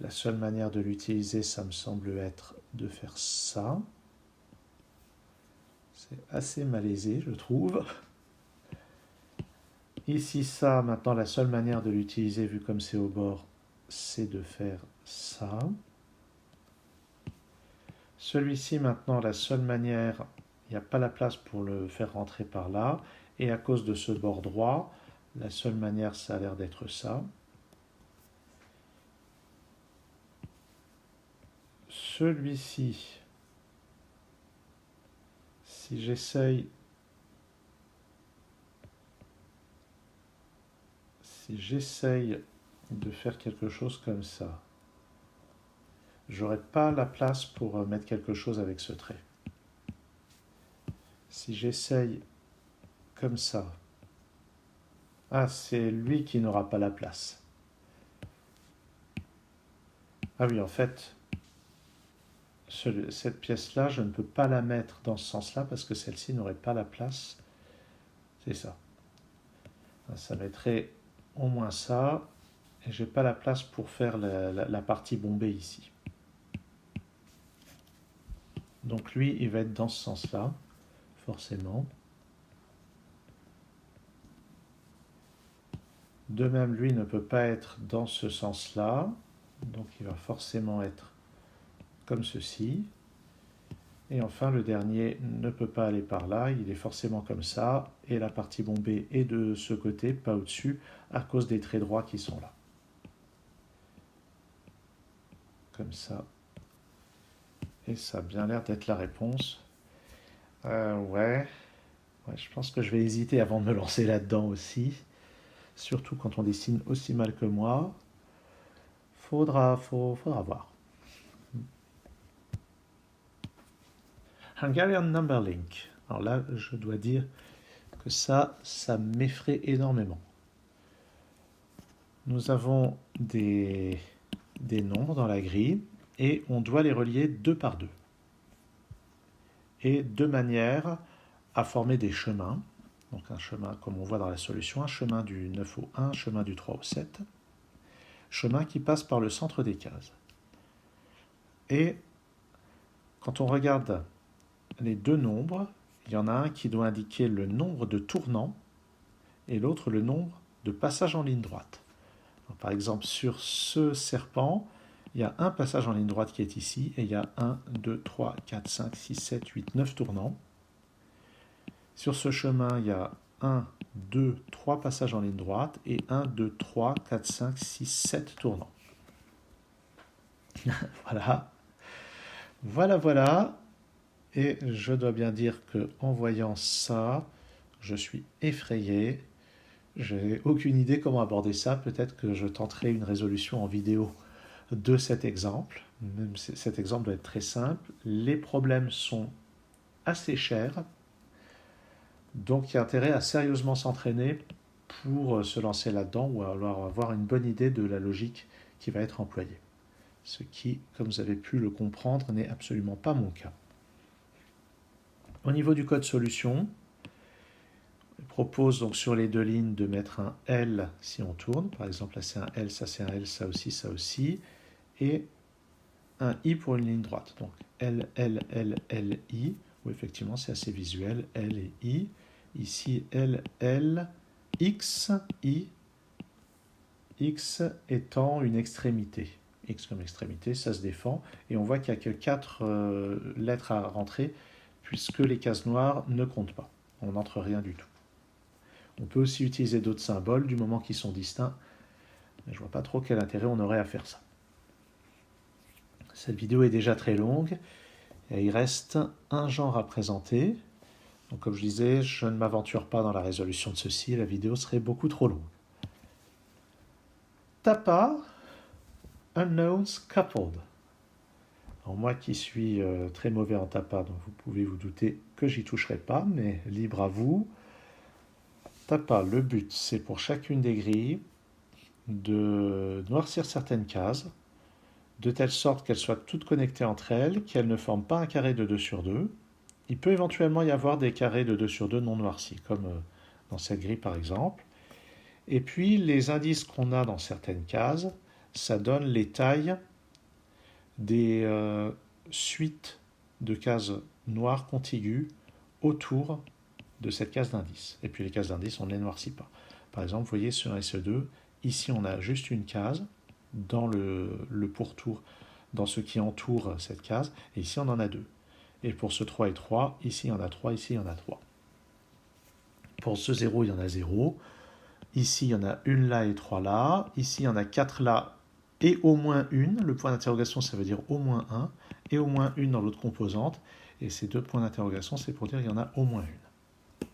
[SPEAKER 1] La seule manière de l'utiliser, ça me semble être de faire ça. C'est assez malaisé, je trouve. Ici, ça, maintenant, la seule manière de l'utiliser, vu comme c'est au bord, c'est de faire ça. Celui-ci, maintenant, la seule manière, il n'y a pas la place pour le faire rentrer par là. Et à cause de ce bord droit, la seule manière, ça a l'air d'être ça. Celui-ci, si j'essaye de faire quelque chose comme ça, j'aurais pas la place pour mettre quelque chose avec ce trait. Si j'essaye comme ça, ah, c'est lui qui n'aura pas la place. Ah oui, en fait, cette pièce-là, je ne peux pas la mettre dans ce sens-là parce que celle-ci n'aurait pas la place. C'est ça. Ça mettrait au moins ça, et j'ai pas la place pour faire la partie bombée ici. Donc lui, il va être dans ce sens-là, forcément. De même, lui ne peut pas être dans ce sens-là, donc il va forcément être comme ceci. Et enfin, le dernier ne peut pas aller par là, il est forcément comme ça, et la partie bombée est de ce côté, pas au-dessus, à cause des traits droits qui sont là. Comme ça. Et ça a bien l'air d'être la réponse. Ouais, je pense que je vais hésiter avant de me lancer là-dedans aussi. Surtout quand on dessine aussi mal que moi. Faudra voir. Hungarian Number Link. Alors là, je dois dire que ça m'effraie énormément. Nous avons des nombres dans la grille et on doit les relier deux par deux. Et de manière à former des chemins. Donc un chemin, comme on voit dans la solution, un chemin du 9 au 1, un chemin du 3 au 7. Chemin qui passe par le centre des cases. Et quand on regarde les deux nombres, il y en a un qui doit indiquer le nombre de tournants et l'autre le nombre de passages en ligne droite. Alors, par exemple, sur ce serpent, il y a un passage en ligne droite qui est ici et il y a 1, 2, 3, 4, 5, 6, 7, 8, 9 tournants. Sur ce chemin, il y a 1, 2, 3 passages en ligne droite et 1, 2, 3, 4, 5, 6, 7 tournants. Voilà. Et je dois bien dire qu'en voyant ça, je suis effrayé. Je n'ai aucune idée comment aborder ça. Peut-être que je tenterai une résolution en vidéo de cet exemple. Même si cet exemple doit être très simple. Les problèmes sont assez chers. Donc il y a intérêt à sérieusement s'entraîner pour se lancer là-dedans ou alors avoir une bonne idée de la logique qui va être employée. Ce qui, comme vous avez pu le comprendre, n'est absolument pas mon cas. Au niveau du code solution, je propose donc sur les deux lignes de mettre un L si on tourne. Par exemple, là c'est un L, ça c'est un L, ça aussi. Et un I pour une ligne droite. Donc L, L, L, L, I, où effectivement c'est assez visuel, L et I. Ici L, L, X, I, X étant une extrémité. X comme extrémité, ça se défend. Et on voit qu'il n'y a que 4 lettres à rentrer, puisque les cases noires ne comptent pas. On n'entre rien du tout. On peut aussi utiliser d'autres symboles du moment qu'ils sont distincts, mais je ne vois pas trop quel intérêt on aurait à faire ça. Cette vidéo est déjà très longue, et il reste un genre à présenter. Donc comme je disais, je ne m'aventure pas dans la résolution de ceci, la vidéo serait beaucoup trop longue. Tapa, unknowns coupled. Alors moi qui suis très mauvais en tapa, donc vous pouvez vous douter que j'y toucherai pas, mais libre à vous. Tapa, le but c'est pour chacune des grilles de noircir certaines cases, de telle sorte qu'elles soient toutes connectées entre elles, qu'elles ne forment pas un carré de 2 sur 2. Il peut éventuellement y avoir des carrés de 2 sur 2 non noircis, comme dans cette grille par exemple. Et puis les indices qu'on a dans certaines cases, ça donne les tailles des suites de cases noires contiguës autour de cette case d'indice. Et puis les cases d'indice, on ne les noircit pas. Par exemple, vous voyez sur SE2, ici on a juste une case dans le pourtour, dans ce qui entoure cette case, et ici on en a deux. Et pour ce 3 et 3, ici il y en a 3, ici il y en a 3. Pour ce 0, il y en a 0. Ici il y en a une là et 3 là. Ici il y en a 4 là et au moins une. Le point d'interrogation, ça veut dire au moins 1. Et au moins une dans l'autre composante. Et ces deux points d'interrogation, c'est pour dire qu'il y en a au moins une.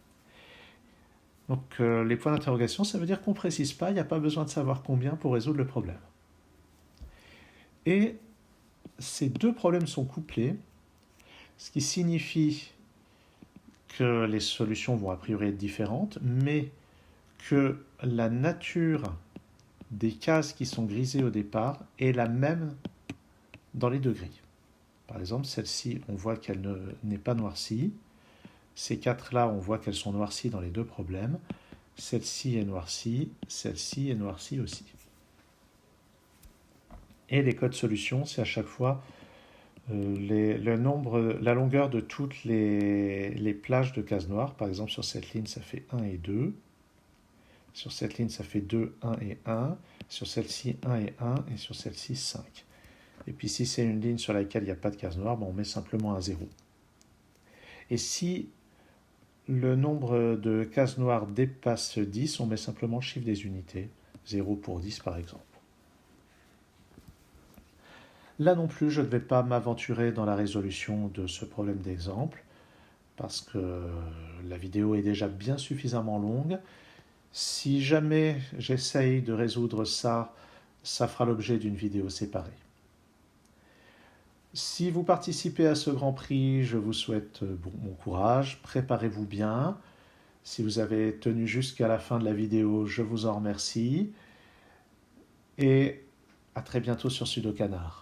[SPEAKER 1] Donc les points d'interrogation, ça veut dire qu'on ne précise pas, il n'y a pas besoin de savoir combien pour résoudre le problème. Et ces deux problèmes sont couplés, ce qui signifie que les solutions vont a priori être différentes, mais que la nature des cases qui sont grisées au départ est la même dans les deux grilles. Par exemple, celle-ci, on voit qu'elle n'est pas noircie. Ces quatre-là, on voit qu'elles sont noircies dans les deux problèmes. Celle-ci est noircie aussi. Et les codes solutions, c'est à chaque fois la longueur de toutes les plages de cases noires. Par exemple, sur cette ligne, ça fait 1 et 2. Sur cette ligne, ça fait 2, 1 et 1. Sur celle-ci, 1 et 1. Et sur celle-ci, 5. Et puis si c'est une ligne sur laquelle il n'y a pas de case noire, on met simplement un 0. Et si le nombre de cases noires dépasse 10, on met simplement le chiffre des unités. 0 pour 10 par exemple. Là non plus, je ne vais pas m'aventurer dans la résolution de ce problème d'exemple, parce que la vidéo est déjà bien suffisamment longue. Si jamais j'essaye de résoudre ça, ça fera l'objet d'une vidéo séparée. Si vous participez à ce Grand Prix, je vous souhaite bon courage, préparez-vous bien. Si vous avez tenu jusqu'à la fin de la vidéo, je vous en remercie. Et à très bientôt sur Sudocanar.